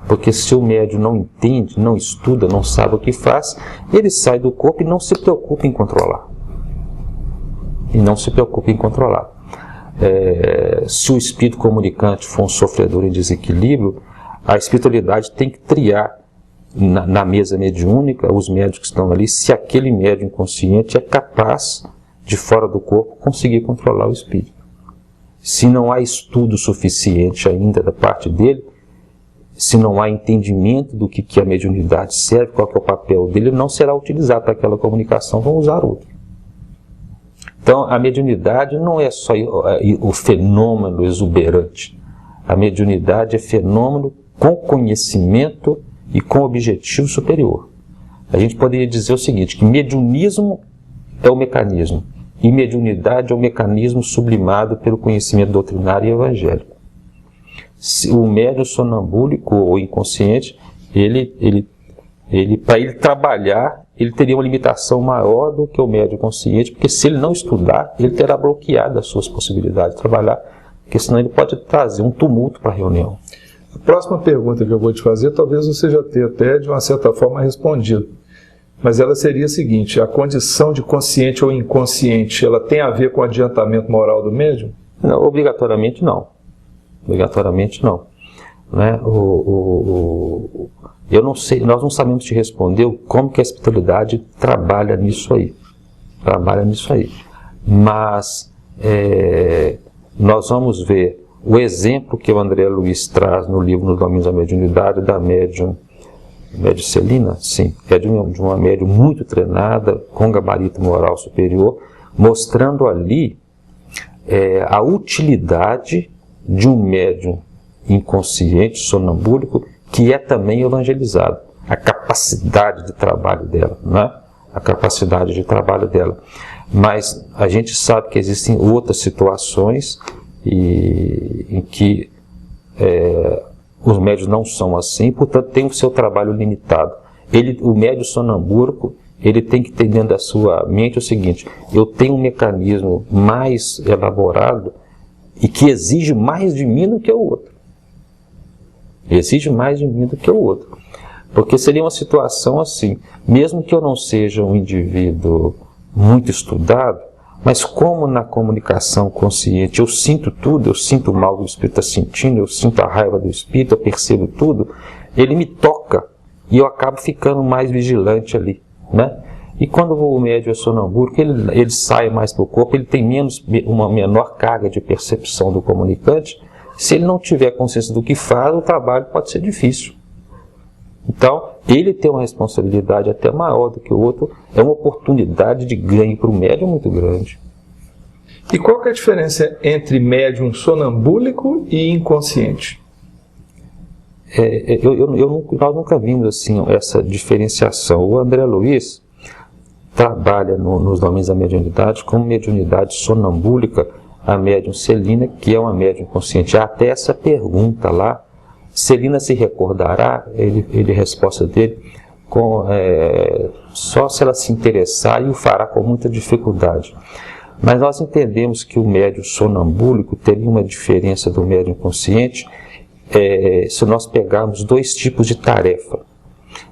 Porque se o médium não entende, não estuda, não sabe o que faz, ele sai do corpo e não se preocupa em controlar. Se o espírito comunicante for um sofredor em desequilíbrio, a espiritualidade tem que triar na mesa mediúnica os médios que estão ali, se aquele médium inconsciente é capaz, de fora do corpo, conseguir controlar o espírito. Se não há estudo suficiente ainda da parte dele, se não há entendimento do que a mediunidade serve, qual que é o papel dele, não será utilizado para aquela comunicação, vão usar outro. Então, a mediunidade não é só o fenômeno exuberante. A mediunidade é fenômeno com conhecimento e com objetivo superior. A gente poderia dizer o seguinte, que mediunismo é o mecanismo, e mediunidade é o mecanismo sublimado pelo conhecimento doutrinário e evangélico. O médium sonambúlico ou inconsciente, para ele trabalhar, ele teria uma limitação maior do que o médium consciente, porque se ele não estudar, ele terá bloqueado as suas possibilidades de trabalhar, porque senão ele pode trazer um tumulto para a reunião. A próxima pergunta que eu vou te fazer, talvez você já tenha até, de uma certa forma, respondido. Mas ela seria a seguinte, a condição de consciente ou inconsciente, ela tem a ver com o adiantamento moral do médium? Não, obrigatoriamente não. Né? Eu não sei, nós não sabemos te responder como que a espiritualidade trabalha nisso aí. Mas nós vamos ver o exemplo que o André Luiz traz no livro Nos Domínios da Mediunidade, da médium Celina, sim, é de uma médium muito treinada, com gabarito moral superior, mostrando ali a utilidade de um médium inconsciente, sonambúlico, que é também evangelizado. A capacidade de trabalho dela, né? Mas a gente sabe que existem outras situações em que os médios não são assim, portanto tem o seu trabalho limitado. O médio sonambúrico, ele tem que ter dentro da sua mente o seguinte, eu tenho um mecanismo mais elaborado e que exige mais de mim do que o outro. Porque seria uma situação assim, mesmo que eu não seja um indivíduo muito estudado, mas como na comunicação consciente eu sinto tudo, eu sinto o mal que o espírito está sentindo, eu sinto a raiva do espírito, eu percebo tudo, ele me toca e eu acabo ficando mais vigilante ali, né? E quando o médium é sonambúlico, ele sai mais para o corpo, ele tem uma menor carga de percepção do comunicante. Se ele não tiver consciência do que faz, o trabalho pode ser difícil. Então, ele tem uma responsabilidade até maior do que o outro, é uma oportunidade de ganho para o médium muito grande. E qual que é a diferença entre médium sonambúlico e inconsciente? Nós nunca vimos assim essa diferenciação. O André Luiz trabalha nos domínios da mediunidade como mediunidade sonambúlica, a médium Celina, que é uma médium consciente. Há até essa pergunta lá, Celina se recordará, a resposta dele, só se ela se interessar, e o fará com muita dificuldade. Mas nós entendemos que o médium sonambúlico teria uma diferença do médium consciente se nós pegarmos dois tipos de tarefa.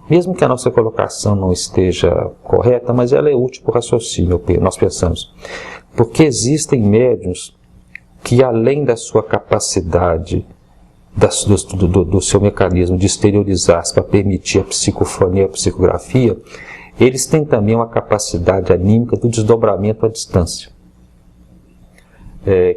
Mesmo que a nossa colocação não esteja correta, mas ela é útil para o raciocínio, nós pensamos. Porque existem médiuns que, além da sua capacidade, do seu mecanismo de exteriorizar-se para permitir a psicofonia, a psicografia, eles têm também uma capacidade anímica do desdobramento à distância,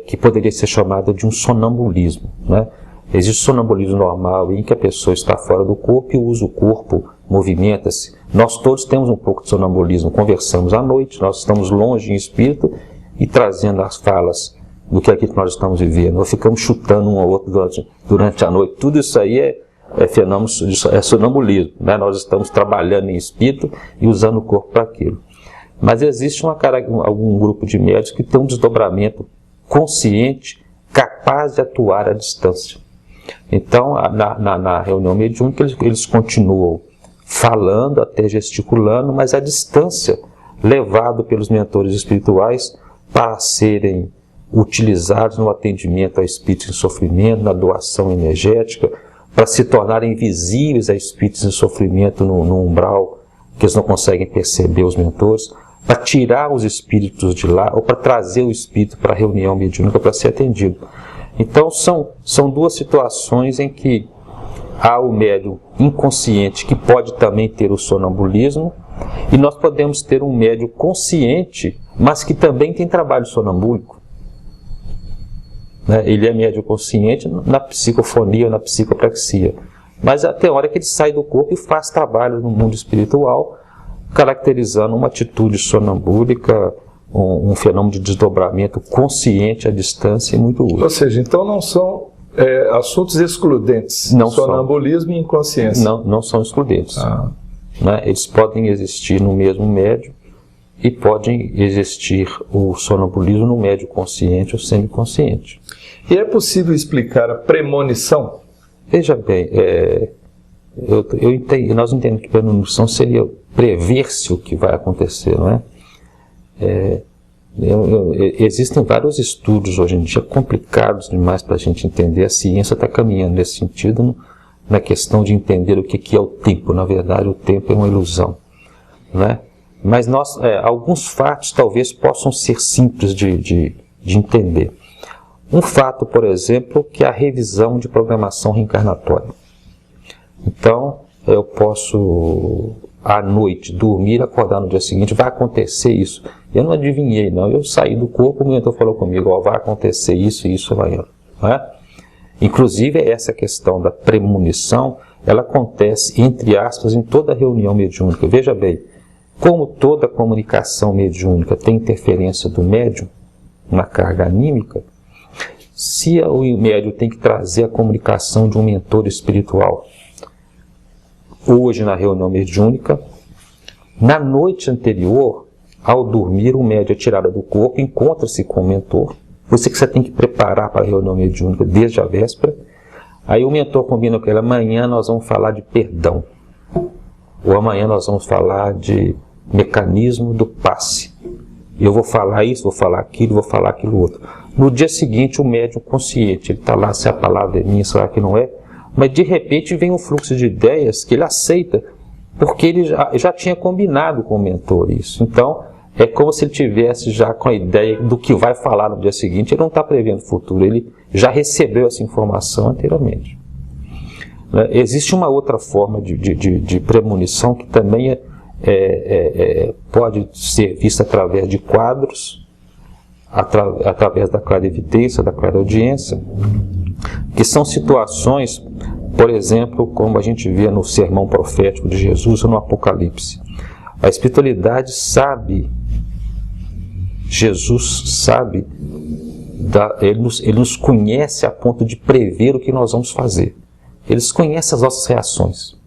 que poderia ser chamada de um sonambulismo, né? Existe sonambulismo normal em que a pessoa está fora do corpo e usa o corpo, movimenta-se. Nós todos temos um pouco de sonambulismo, conversamos à noite, nós estamos longe em espírito e trazendo as falas do que é aquilo que nós estamos vivendo. Nós ficamos chutando um ao outro durante a noite. Tudo isso aí é fenômeno, é sonambulismo, né? Nós estamos trabalhando em espírito e usando o corpo para aquilo. Mas existe algum grupo de médiuns que tem um desdobramento consciente, capaz de atuar à distância. Então, na reunião mediúnica, eles continuam falando, até gesticulando, mas à distância, levado pelos mentores espirituais para serem utilizados no atendimento a espíritos em sofrimento, na doação energética, para se tornarem visíveis a espíritos em sofrimento no umbral, que eles não conseguem perceber, os mentores, para tirar os espíritos de lá, ou para trazer o espírito para a reunião mediúnica para ser atendido. Então, são duas situações em que há o médium inconsciente, que pode também ter o sonambulismo, e nós podemos ter um médium consciente, mas que também tem trabalho sonambúlico. Ele é médium consciente na psicofonia, na psicopraxia, mas até a hora que ele sai do corpo e faz trabalho no mundo espiritual, caracterizando uma atitude sonambúlica, um fenômeno de desdobramento consciente à distância e muito útil. Ou seja, então não são assuntos excludentes, não sonambulismo e inconsciência. Não são excludentes. Né? Eles podem existir no mesmo médium e podem existir o sonambulismo no médium consciente ou semiconsciente. E é possível explicar a premonição? Veja bem, nós entendemos que premonição seria prever-se o que vai acontecer, não é? Existem vários estudos hoje em dia complicados demais para a gente entender. A ciência está caminhando nesse sentido, na questão de entender o que é o tempo. Na verdade, o tempo é uma ilusão, né? Mas alguns fatos talvez possam ser simples de entender. Um fato, por exemplo, que é a revisão de programação reencarnatória. Então, eu posso, à noite, dormir, acordar no dia seguinte, vai acontecer isso. Eu não adivinhei, não. Eu saí do corpo, o mentor falou comigo, vai acontecer isso e isso amanhã. Não é? Inclusive, essa questão da premonição, ela acontece, entre aspas, em toda reunião mediúnica. Veja bem, como toda comunicação mediúnica tem interferência do médium na carga anímica, se o médium tem que trazer a comunicação de um mentor espiritual, hoje na reunião mediúnica, na noite anterior, ao dormir, o médium é tirado do corpo, encontra-se com o mentor. Você tem que preparar para a reunião mediúnica desde a véspera. Aí o mentor combina com ele, amanhã nós vamos falar de perdão. Ou amanhã nós vamos falar de mecanismo do passe. Eu vou falar isso, vou falar aquilo outro. No dia seguinte, o médium consciente, ele está lá, se a palavra é minha, será que não é? Mas de repente vem um fluxo de ideias que ele aceita, porque ele já tinha combinado com o mentor isso. Então, é como se ele tivesse já com a ideia do que vai falar no dia seguinte. Ele não está prevendo o futuro, ele já recebeu essa informação anteriormente. Existe uma outra forma de premonição que também pode ser vista através de quadros, através da clarividência, da clareaudiência, que são situações, por exemplo, como a gente vê no sermão profético de Jesus ou no Apocalipse. A espiritualidade sabe, Jesus sabe, ele nos conhece a ponto de prever o que nós vamos fazer. Eles conhecem as nossas reações.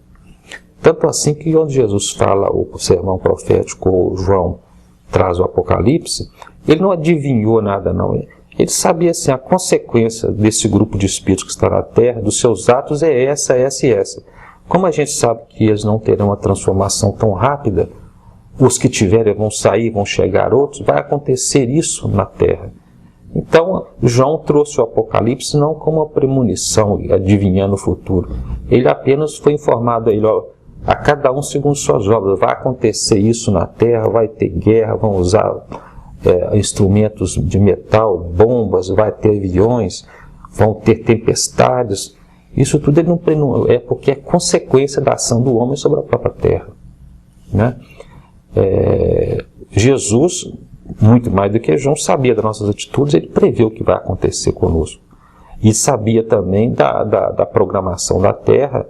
Tanto assim que onde Jesus fala o sermão profético, ou João traz o Apocalipse, ele não adivinhou nada, não. Ele sabia assim, a consequência desse grupo de espíritos que está na Terra, dos seus atos, é essa, essa e essa. Como a gente sabe que eles não terão uma transformação tão rápida, os que tiverem vão sair, vão chegar outros, vai acontecer isso na Terra. Então, João trouxe o Apocalipse não como uma premonição, adivinhando o futuro. Ele apenas foi informado a cada um segundo suas obras. Vai acontecer isso na Terra, vai ter guerra, vão usar instrumentos de metal, bombas, vai ter aviões, vão ter tempestades. Isso tudo ele não é porque é consequência da ação do homem sobre a própria Terra, né? Jesus, muito mais do que João, sabia das nossas atitudes, ele prevê o que vai acontecer conosco. E sabia também da programação da Terra,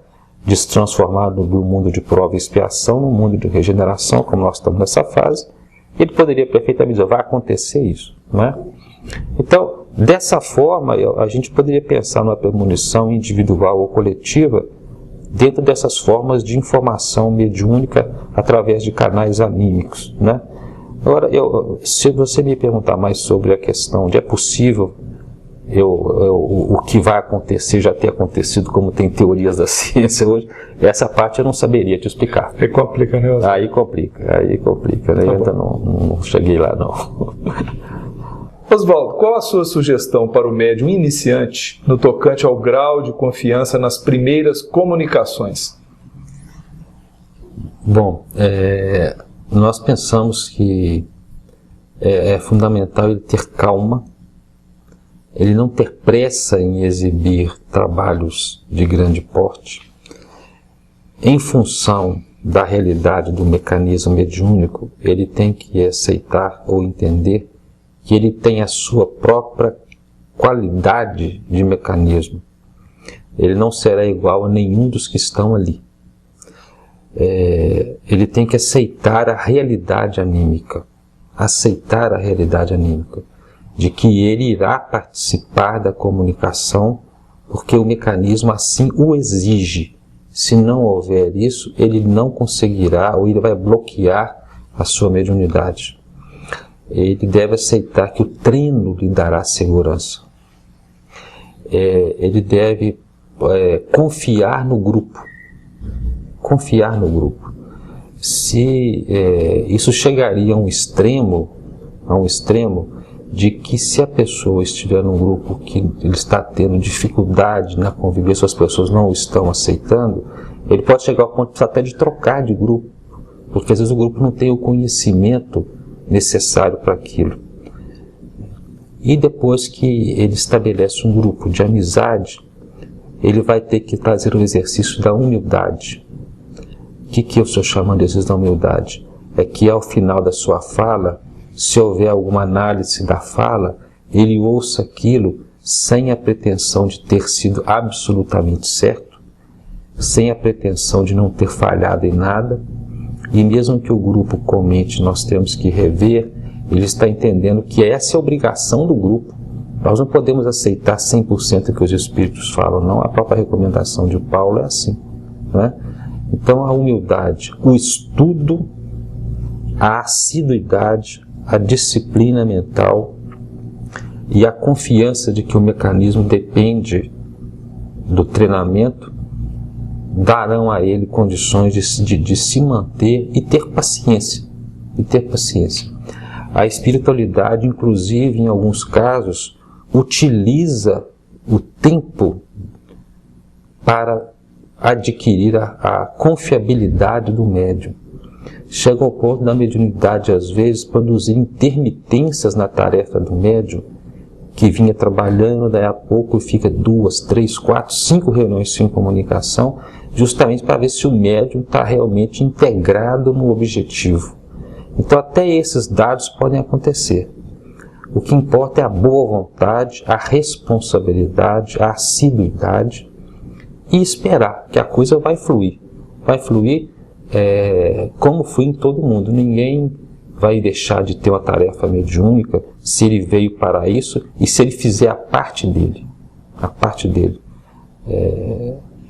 de se transformar do mundo de prova e expiação no mundo de regeneração, como nós estamos nessa fase. Ele poderia perfeitamente dizer, vai acontecer isso, né? Então, dessa forma, a gente poderia pensar numa premonição individual ou coletiva dentro dessas formas de informação mediúnica através de canais anímicos, né? Agora, se você me perguntar mais sobre a questão de é possível o que vai acontecer já ter acontecido, como tem teorias da ciência hoje, essa parte eu não saberia te explicar. Aí complica, né? Aí complica, né? Eu ainda não cheguei lá, não. Oswaldo, qual a sua sugestão para o médium iniciante no tocante ao grau de confiança nas primeiras comunicações? Bom, nós pensamos que é fundamental ele ter calma, ele não ter pressa em exibir trabalhos de grande porte, em função da realidade do mecanismo mediúnico. Ele tem que aceitar ou entender que ele tem a sua própria qualidade de mecanismo. Ele não será igual a nenhum dos que estão ali. Ele tem que aceitar a realidade anímica, de que ele irá participar da comunicação, porque o mecanismo assim o exige. Se não houver isso, ele não conseguirá, ou ele vai bloquear a sua mediunidade. Ele deve aceitar que o treino lhe dará segurança. Ele deve confiar no grupo. Se isso chegaria a um extremo de que, se a pessoa estiver num grupo que ele está tendo dificuldade na convivência, as pessoas não o estão aceitando, ele pode chegar ao ponto até de trocar de grupo, porque às vezes o grupo não tem o conhecimento necessário para aquilo. E depois que ele estabelece um grupo de amizade, ele vai ter que trazer o exercício da humildade. O que eu estou chamando de exercício da humildade? É que ao final da sua fala, se houver alguma análise da fala, ele ouça aquilo sem a pretensão de ter sido absolutamente certo, sem a pretensão de não ter falhado em nada, e mesmo que o grupo comente, nós temos que rever, ele está entendendo que essa é a obrigação do grupo. Nós não podemos aceitar 100% o que os espíritos falam, não. A própria recomendação de Paulo é assim, né? Então, a humildade, o estudo, a assiduidade, a disciplina mental e a confiança de que o mecanismo depende do treinamento darão a ele condições de se manter e ter paciência. A espiritualidade, inclusive, em alguns casos, utiliza o tempo para adquirir a confiabilidade do médium. Chega ao ponto da mediunidade, às vezes, produzir intermitências na tarefa do médium, que vinha trabalhando, daí a pouco fica 2, 3, 4, 5 reuniões sem comunicação, justamente para ver se o médium está realmente integrado no objetivo. Então até esses dados podem acontecer. O que importa é a boa vontade, a responsabilidade, a assiduidade e esperar que a coisa vai fluir. Vai fluir como flui em todo mundo. Ninguém vai deixar de ter uma tarefa mediúnica se ele veio para isso e se ele fizer a parte dele. A parte dele.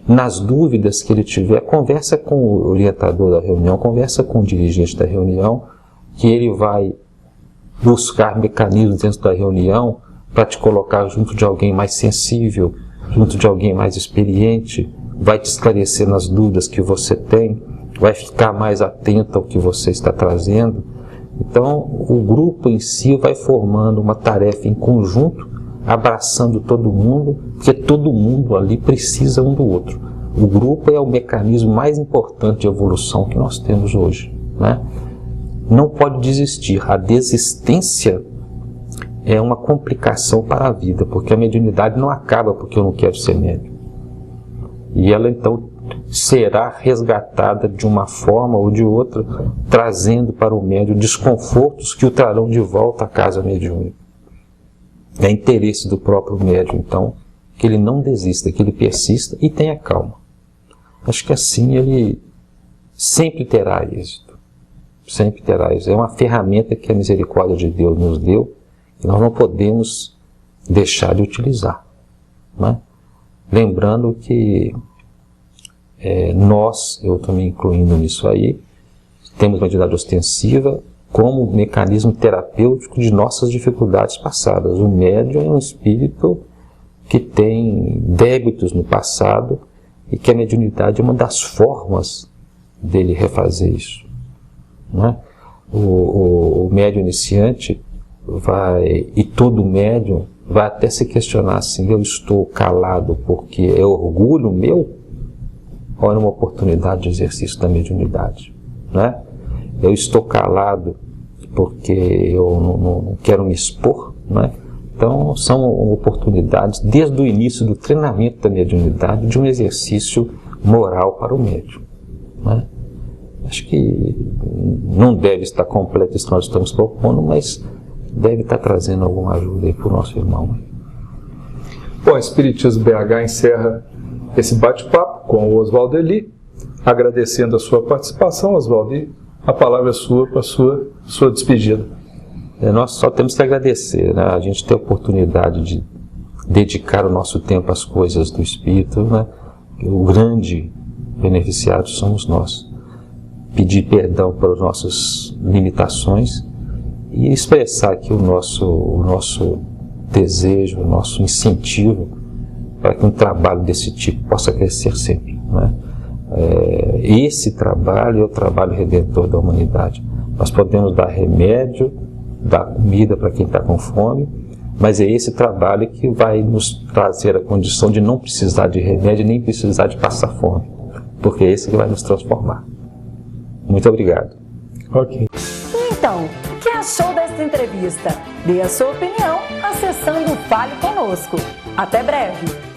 Nas dúvidas que ele tiver, conversa com o orientador da reunião, conversa com o dirigente da reunião, que ele vai buscar mecanismos dentro da reunião para te colocar junto de alguém mais sensível, junto de alguém mais experiente, vai te esclarecer nas dúvidas que você tem, vai ficar mais atento ao que você está trazendo. Então, o grupo em si vai formando uma tarefa em conjunto, abraçando todo mundo, porque todo mundo ali precisa um do outro. O grupo é o mecanismo mais importante de evolução que nós temos hoje, né? Não pode desistir. A desistência é uma complicação para a vida, porque a mediunidade não acaba porque eu não quero ser médium. E ela então será resgatada de uma forma ou de outra, trazendo para o médium desconfortos que o trarão de volta à casa mediúnica. É interesse do próprio médium, então, que ele não desista, que ele persista e tenha calma. Acho que assim ele sempre terá êxito. Sempre terá êxito. É uma ferramenta que a misericórdia de Deus nos deu e nós não podemos deixar de utilizar, né? Lembrando que nós, eu estou me incluindo nisso aí, temos uma mediunidade ostensiva como mecanismo terapêutico de nossas dificuldades passadas. O médium é um espírito que tem débitos no passado e que a mediunidade é uma das formas dele refazer isso, né? O médium iniciante e todo médium vai até se questionar assim: eu estou calado porque é orgulho meu ou é uma oportunidade de exercício da mediunidade, né? Eu estou calado porque eu não quero me expor, né? Então são oportunidades desde o início do treinamento da mediunidade de um exercício moral para o médium, né? Acho que não deve estar completo isso que nós estamos propondo, mas deve estar trazendo alguma ajuda aí para o nosso irmão. Bom, Espiritismo BH encerra esse bate-papo com o Oswaldo Eli, agradecendo a sua participação, Oswaldo, e a palavra é sua para a sua despedida. Nós só temos que agradecer, né? A gente ter a oportunidade de dedicar o nosso tempo às coisas do Espírito, né? O grande beneficiado somos nós. Pedir perdão pelas nossas limitações e expressar aqui o nosso desejo, o nosso incentivo para que um trabalho desse tipo possa crescer sempre, né? Esse trabalho é o trabalho redentor da humanidade. Nós podemos dar remédio, dar comida para quem está com fome, mas é esse trabalho que vai nos trazer a condição de não precisar de remédio, nem precisar de passar fome, porque é esse que vai nos transformar. Muito obrigado. Ok. Então, o que achou desta entrevista? Dê a sua opinião acessando o Fale Conosco. Até breve!